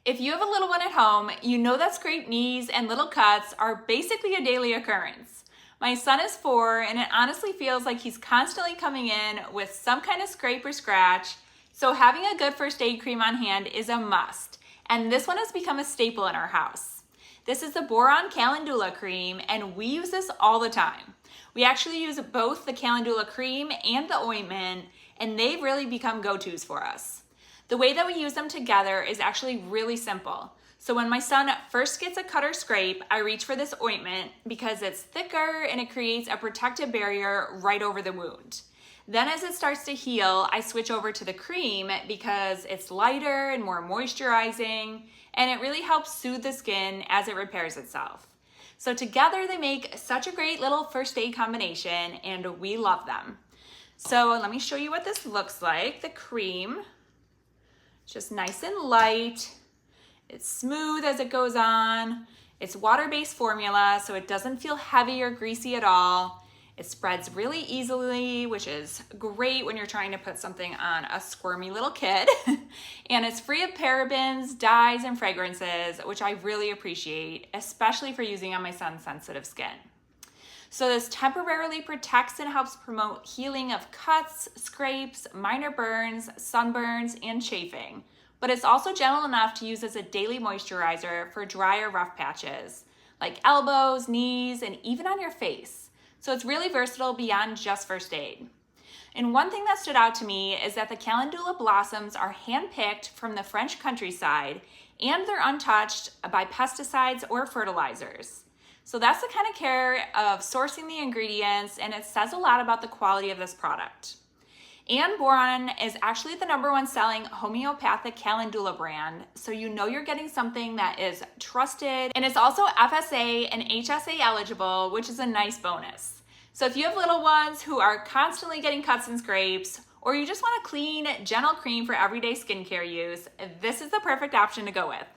If you have a little one at home, you know that scraped knees and little cuts are basically a daily occurrence. My son is 4, and it honestly feels like he's constantly coming in with some kind of scrape or scratch, so having a good first aid cream on hand is a must, and this one has become a staple in our house. This is the Boiron Calendula Cream, and we use this all the time. We actually use both the Calendula Cream and the Ointment, and they've really become go-tos for us. The way that we use them together is actually really simple. So when my son first gets a cut or scrape, I reach for this ointment because it's thicker and it creates a protective barrier right over the wound. Then as it starts to heal, I switch over to the cream because it's lighter and more moisturizing, and it really helps soothe the skin as it repairs itself. So together they make such a great little first aid combination, and we love them. So let me show you what this looks like. The cream, just nice and light. It's smooth as it goes on. It's water-based formula, so it doesn't feel heavy or greasy at all. It spreads really easily, which is great when you're trying to put something on a squirmy little kid. And it's free of parabens, dyes, and fragrances, which I really appreciate, especially for using on my son's sensitive skin. So this temporarily protects and helps promote healing of cuts, scrapes, minor burns, sunburns, and chafing. But it's also gentle enough to use as a daily moisturizer for dry or rough patches, like elbows, knees, and even on your face. So it's really versatile beyond just first aid. And one thing that stood out to me is that the calendula blossoms are hand-picked from the French countryside, and they're untouched by pesticides or fertilizers. So that's the kind of care of sourcing the ingredients, and it says a lot about the quality of this product. And Boiron is actually the #1 selling homeopathic calendula brand, so you know you're getting something that is trusted, and it's also FSA and HSA eligible, which is a nice bonus. So if you have little ones who are constantly getting cuts and scrapes, or you just want a clean, gentle cream for everyday skincare use, this is the perfect option to go with.